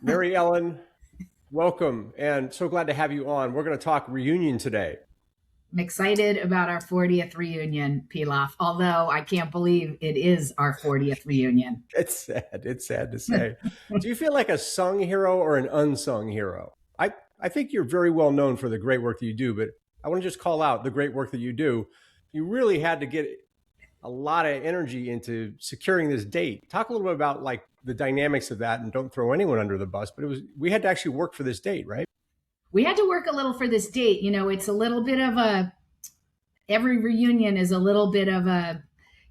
MaryEllen, welcome, and so glad to have you on. We're going to talk reunion today. I'm excited about our 40th reunion, Pilaf, although I can't believe it is our 40th reunion. It's sad. It's sad to say. Do you feel like a sung hero or an unsung hero? I think you're very well known for the great work that you do, but I want to just call out the great work that you do. You really had to get a lot of energy into securing this date. Talk a little bit about like the dynamics of that, and don't throw anyone under the bus, but we had to actually work for this date, right? We had to work a little for this date. It's a little bit of every reunion is a little bit of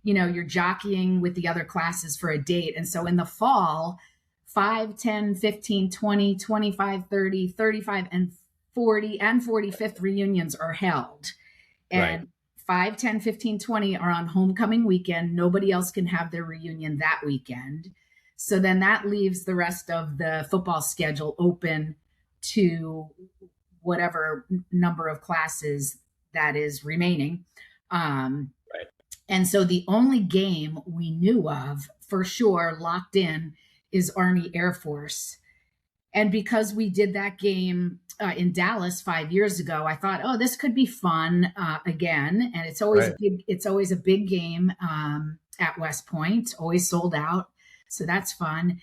you're jockeying with the other classes for a date. And so in the fall, 5, 10, 15, 20, 25, 30, 35, and 40 and 45th reunions are held. And Right. 5, 10, 15, 20 are on homecoming weekend. Nobody else can have their reunion that weekend. So then that leaves the rest of the football schedule open to whatever number of classes that is remaining. Right. And so the only game we knew of for sure locked in is Army Air Force. And because we did that game in Dallas 5 years ago, I thought, oh, this could be fun again. And it's always a big game at West Point, always sold out. So that's fun.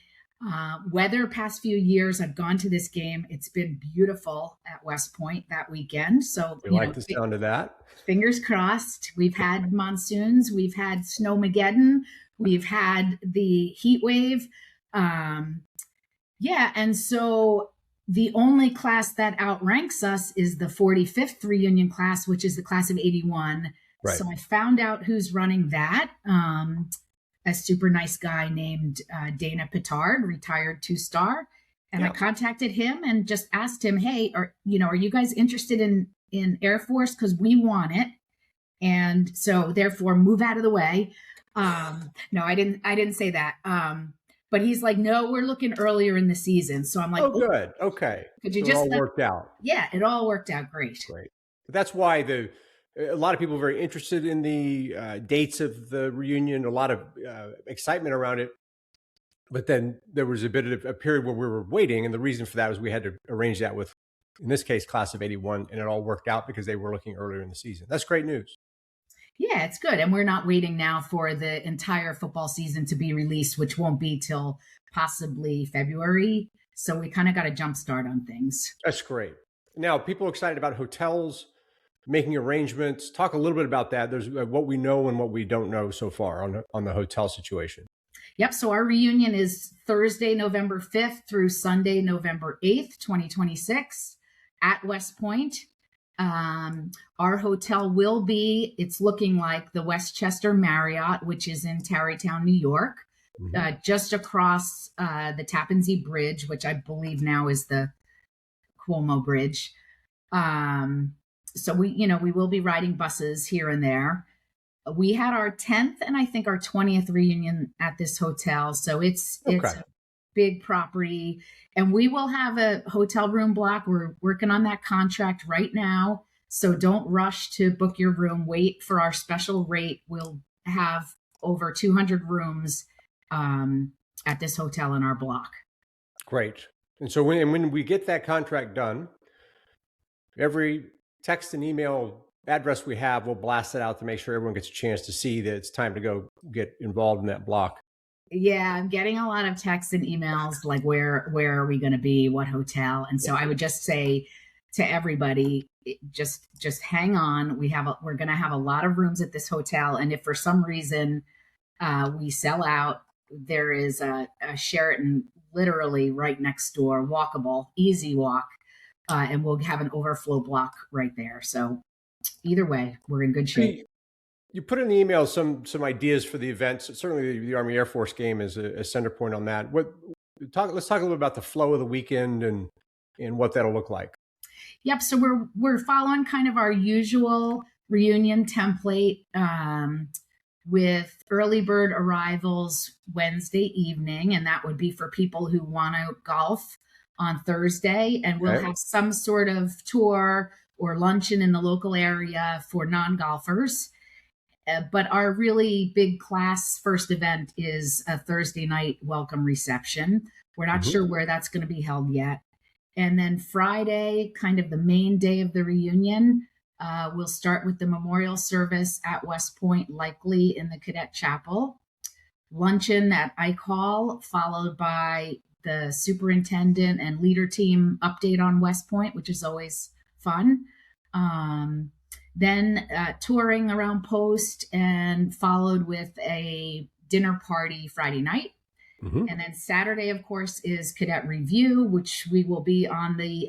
Weather past few years, I've gone to this game. It's been beautiful at West Point that weekend. So We like the sound of that. Fingers crossed. We've had monsoons, we've had snowmageddon, we've had the heat wave. And so the only class that outranks us is the 45th reunion class, which is the class of 81. Right. So I found out who's running that. A super nice guy named Dana Petard, retired 2-star. And I contacted him and just asked him, hey, are you guys interested in Air Force? Because we want it. And so therefore move out of the way. No, I didn't say that. But he's like, no, we're looking earlier in the season. So I'm like, oh, good. Okay. Could you so just it all worked out? Yeah, it all worked out great. Great. But that's why a lot of people are very interested in the dates of the reunion, a lot of excitement around it. But then there was a bit of a period where we were waiting. And the reason for that was we had to arrange that with, in this case, class of 81. And it all worked out because they were looking earlier in the season. That's great news. Yeah, it's good. And we're not waiting now for the entire football season to be released, which won't be till possibly February. So we kind of got a jump start on things. That's great. Now, people are excited about hotels, making arrangements. Talk a little bit about that. There's what we know and what we don't know so far on the hotel situation. Yep. So our reunion is Thursday, November 5th through Sunday, November 8th, 2026 at West Point. Our hotel will be, it's looking like the Westchester Marriott, which is in Tarrytown, New York, just across the Tappan Zee Bridge, which I believe now is the Cuomo Bridge. So we will be riding buses here and there. We had our 10th and I think our 20th reunion at this hotel. So it's a big property, and we will have a hotel room block. We're working on that contract right now. So don't rush to book your room. Wait for our special rate. We'll have over 200 rooms at this hotel in our block. Great. And so when we get that contract done, every text and email address we have, we'll blast it out to make sure everyone gets a chance to see that it's time to go get involved in that block. Yeah, I'm getting a lot of texts and emails like where are we going to be, what hotel? And so I would just say to everybody, just hang on. We're going to have a lot of rooms at this hotel, and if for some reason we sell out, there is a Sheraton literally right next door, walkable, easy walk, and we'll have an overflow block right there. So either way, we're in good shape. You put in the email some ideas for the events. Certainly, the Army Air Force game is a center point on that. Let's talk a little bit about the flow of the weekend and what that'll look like. Yep. So we're following kind of our usual reunion template with early bird arrivals Wednesday evening, and that would be for people who want to golf on Thursday, and we'll have some sort of tour or luncheon in the local area for non-golfers. But our really big class first event is a Thursday night welcome reception. We're not Hmm. sure where that's going to be held yet. And then Friday, kind of the main day of the reunion, we'll start with the memorial service at West Point, likely in the Cadet Chapel. Luncheon at Ike Hall, followed by the superintendent and leader team update on West Point, which is always fun. Um, then touring around Post, and followed with a dinner party Friday night. Hmm. And then Saturday, of course, is Cadet Review, which we will be on the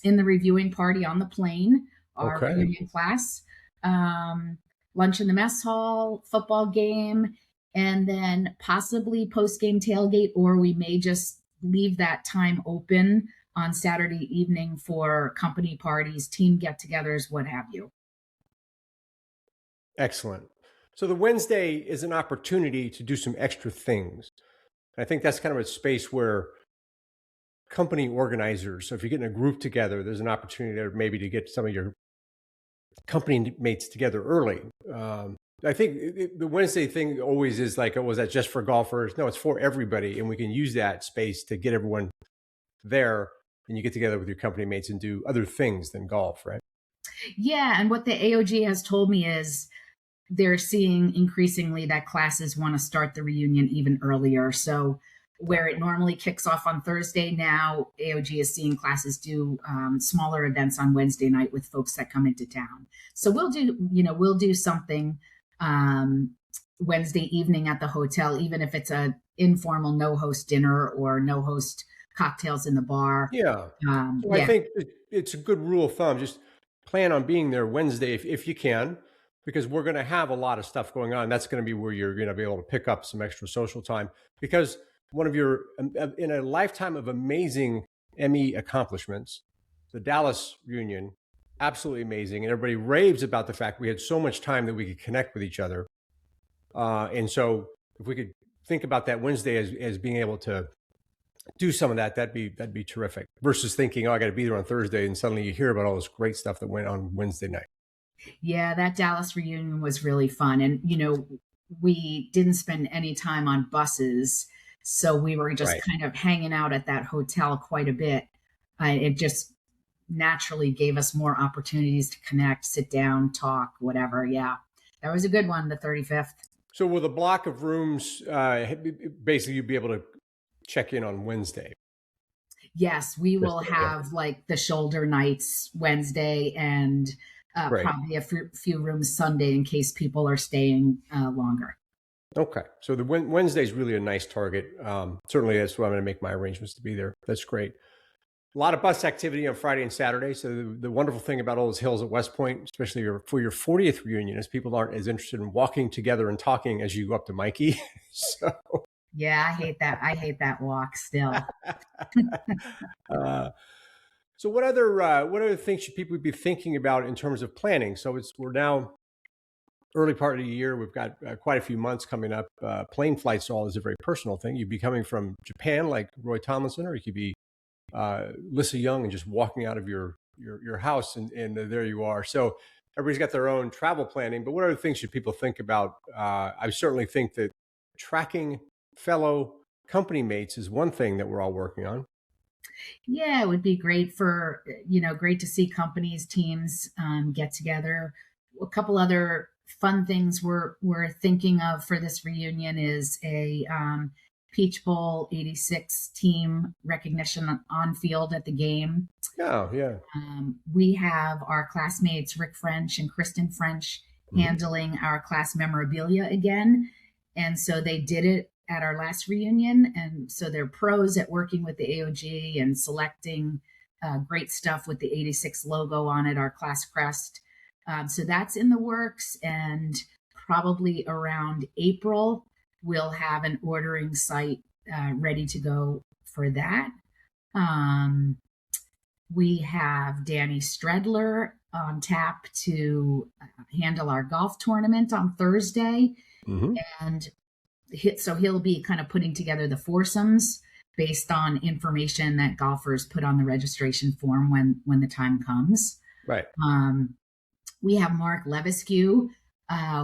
in the reviewing party on the plane, our Okay. reunion class. Um, Lunch in the mess hall, football game, and then possibly post game tailgate, or we may just leave that time open on Saturday evening for company parties, team get-togethers, what have you. Excellent. So the Wednesday is an opportunity to do some extra things. I think that's kind of a space where company organizers, so if you get in a group together, there's an opportunity there maybe to get some of your company mates together early. I think the Wednesday thing always is like, oh, was that just for golfers? No, it's for everybody. And we can use that space to get everyone there, and you get together with your company mates and do other things than golf, right? Yeah, and what the AOG has told me is they're seeing increasingly that classes want to start the reunion even earlier. So where it normally kicks off on Thursday, now AOG is seeing classes do smaller events on Wednesday night with folks that come into town. So we'll do something um, Wednesday evening at the hotel, even if it's a informal no host dinner or no host cocktails in the bar. Yeah. So I Yeah, think it's a good rule of thumb. Just plan on being there Wednesday if you can, because we're going to have a lot of stuff going on. That's going to be where you're going to be able to pick up some extra social time, because one of your, in a lifetime of amazing ME accomplishments, the Dallas reunion, absolutely amazing. And everybody raves about the fact we had so much time that we could connect with each other. And so if we could think about that Wednesday as being able to do some of that, that'd be terrific. Versus thinking, oh, I got to be there on Thursday, and suddenly you hear about all this great stuff that went on Wednesday night. yeah, that Dallas reunion was really fun. And, we didn't spend any time on buses. So we were just Right. kind of hanging out at that hotel quite a bit. It just naturally gave us more opportunities to connect, sit down, talk, whatever. Yeah, that was a good one, the 35th. So with a block of rooms, basically you'd be able to check in on Wednesday. Yes, we Just will yeah, have like the shoulder nights Wednesday, and great. probably a few rooms Sunday in case people are staying longer. Okay, so the Wednesday is really a nice target. Certainly, that's where I'm going to make my arrangements to be there. That's great. A lot of bus activity on Friday and Saturday. So the wonderful thing about all those hills at West Point, especially for your 40th reunion, is people aren't as interested in walking together and talking as you go up to Mikey. So, Yeah, I hate that. I hate that walk still. uh, so what other things should people be thinking about in terms of planning? So we're now early part of the year. We've got quite a few months coming up. Plane flights all is a very personal thing. You'd be coming from Japan, like Roy Tomlinson, or you could be Lissa Young and just walking out of your house, and there you are. So everybody's got their own travel planning. But what other things should people think about? I certainly think that tracking fellow company mates is one thing that we're all working on. Yeah, it would be great for, great to see companies, teams get together. A couple other fun things we're thinking of for this reunion is a Peach Bowl '86 team recognition on field at the game. Yeah, yeah. We have our classmates Rick French and Kristen French Hmm. handling our class memorabilia again. And so they did it at our last reunion. And so they're pros at working with the AOG and selecting great stuff with the '86 logo on it, our class crest. So that's in the works. And probably around April, we'll have an ordering site ready to go for that. Um, we have Danny Stredler on tap to handle our golf tournament on Thursday. Hmm. And so he'll be kind of putting together the foursomes based on information that golfers put on the registration form when the time comes. Right. Um, we have Mark Levisque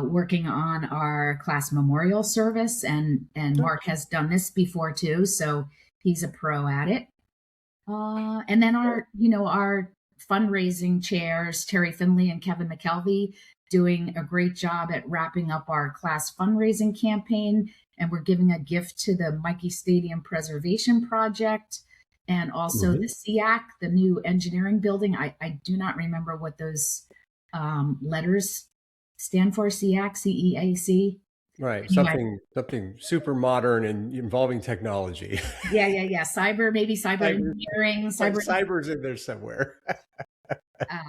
working on our class memorial service, and Mark has done this before too. So He's a pro at it. And then our fundraising chairs, Terry Finley and Kevin McKelvey, doing a great job at wrapping up our class fundraising campaign. And we're giving a gift to the Mikey Stadium Preservation Project and also the CEAC, the new engineering building. I do not remember what those letters stand for. CEAC, CEAC. Right. Anyway, Something super modern and involving technology. yeah. Maybe cyber Cyber, engineering, like cyber cyber's in there somewhere.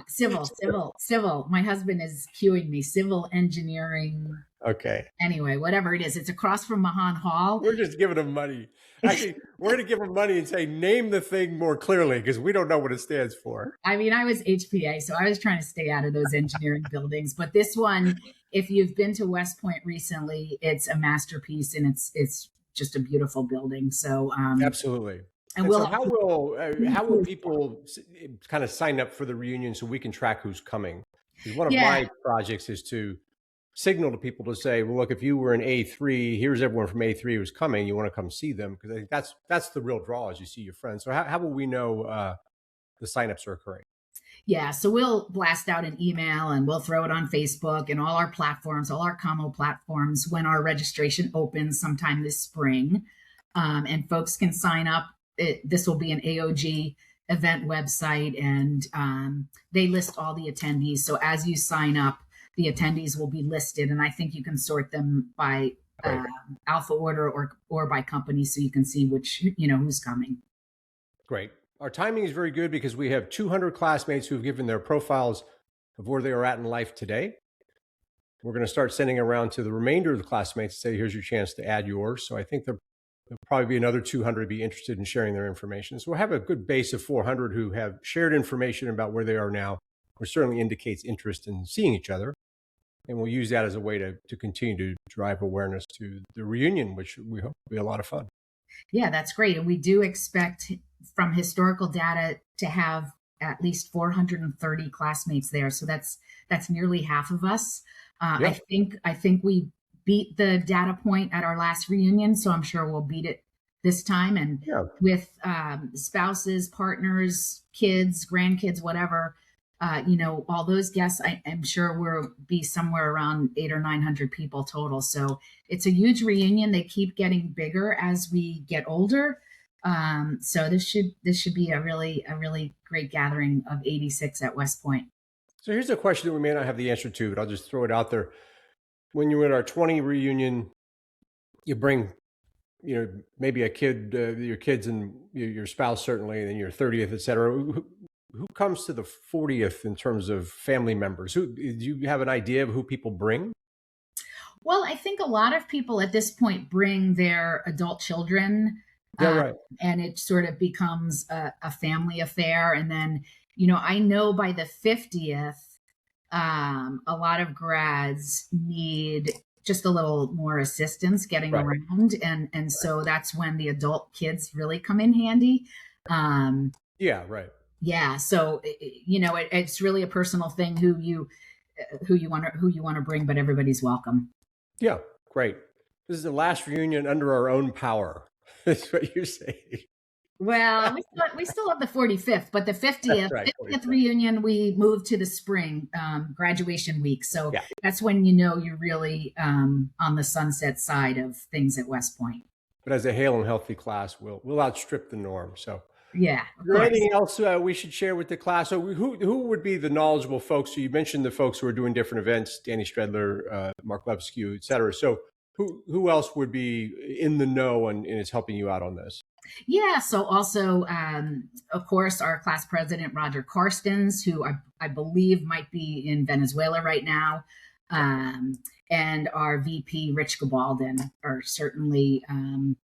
civil. My husband is cueing me. Civil engineering. Okay. Anyway, whatever it is, it's across from Mahan Hall. We're just giving them money. Actually, we're going to give them money and say, name the thing more clearly because we don't know what it stands for. I mean, I was HPA, so I was trying to stay out of those engineering buildings. But this one, if you've been to West Point recently, it's a masterpiece and it's just a beautiful building. So Absolutely. and So we'll how will people kind of sign up for the reunion so we can track who's coming? Because one of yeah. my projects is to signal to people to say, well, look, if you were in A3, here's everyone from A3 who's coming. You want to come see them because I think that's the real draw as you see your friends. So how will we know the signups are occurring? Yeah, so we'll blast out an email and we'll throw it on Facebook and all our platforms, all our Como platforms when our registration opens sometime this spring. And folks can sign up. This will be an AOG event website and they list all the attendees. So as you sign up, the attendees will be listed. And I think you can sort them by alpha order or by company so you can see who's coming. Great. Our timing is very good because we have 200 classmates who've given their profiles of where they are at in life today. We're going to start sending around to the remainder of the classmates to say, here's your chance to add yours. So I think there'll probably be another 200 be interested in sharing their information. So we'll have a good base of 400 who have shared information about where they are now, which certainly indicates interest in seeing each other. And we'll use that as a way to continue to drive awareness to the reunion, which we hope will be a lot of fun. Yeah, that's great. And we do expect from historical data to have at least 430 classmates there. So that's nearly half of us. Yep. I think we beat the data point at our last reunion, so I'm sure we'll beat it this time. And with spouses, partners, kids, grandkids, whatever, all those guests, I'm sure we'll be somewhere around 800 or 900 people total. So it's a huge reunion. They keep getting bigger as we get older. So this should be a really great gathering of 86 at West Point. So here's a question that we may not have the answer to, but I'll just throw it out there. When you're at our 20 reunion, you bring, maybe a kid, your kids and your spouse certainly, and then your 30th, et cetera. Who comes to the 40th in terms of family members? Do you have an idea of who people bring? Well, I think a lot of people at this point bring their adult children. Yeah, right. And it sort of becomes a family affair. And then, I know by the 50th, a lot of grads need just a little more assistance getting around. And so that's when the adult kids really come in handy. Yeah, right. Yeah. So, it's really a personal thing who you want to bring, but everybody's welcome. Yeah. Great. This is the last reunion under our own power. That's what you're saying. Well, we still have the 45th, but the 50th, right, 50th reunion, we moved to the spring, graduation week. So that's when you're really on the sunset side of things at West Point. But as a hale and healthy class, we'll outstrip the norm. So yeah. Is there anything else we should share with the class? So who would be the knowledgeable folks? So you mentioned the folks who are doing different events, Danny Stredler, Mark Levskew, et cetera. So who else would be in the know and is helping you out on this? Yeah. So also, of course, our class president, Roger Karstens, who I believe might be in Venezuela right now, and our VP, Rich Gabaldon, are certainly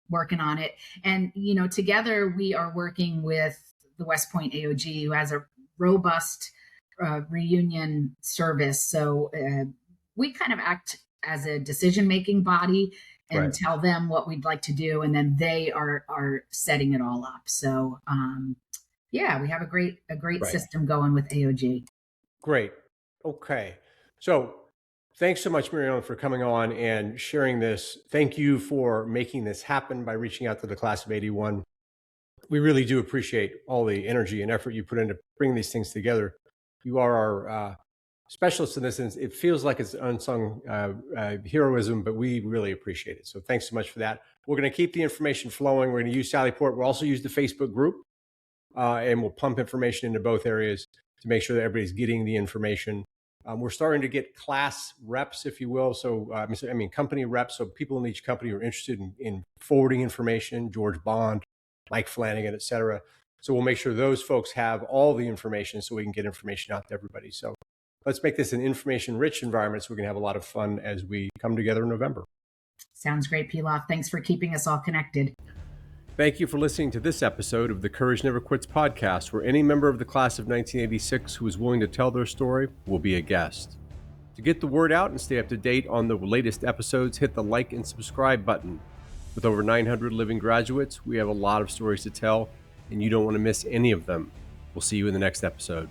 working on it. And, together we are working with the West Point AOG, who has a robust reunion service. So we kind of act as a decision-making body and tell them what we'd like to do. And then they are setting it all up. So we have a great system going with AOG. Great. Okay. So thanks so much, MaryEllen, for coming on and sharing this. Thank you for making this happen by reaching out to the class of 81. We really do appreciate all the energy and effort you put into bringing these things together. You are our specialists in this, and it feels like it's unsung heroism, but we really appreciate it. So thanks so much for that. We're going to keep the information flowing. We're going to use Sallyport. We'll also use the Facebook group, and we'll pump information into both areas to make sure that everybody's getting the information. We're starting to get class reps, if you will. So, company reps. So people in each company are interested in forwarding information, George Bond, Mike Flanagan, et cetera. So we'll make sure those folks have all the information so we can get information out to everybody. So let's make this an information-rich environment so we can have a lot of fun as we come together in November. Sounds great, Pilaf. Thanks for keeping us all connected. Thank you for listening to this episode of the Courage Never Quits podcast, where any member of the class of 1986 who is willing to tell their story will be a guest. To get the word out and stay up to date on the latest episodes, hit the like and subscribe button. With over 900 living graduates, we have a lot of stories to tell, and you don't want to miss any of them. We'll see you in the next episode.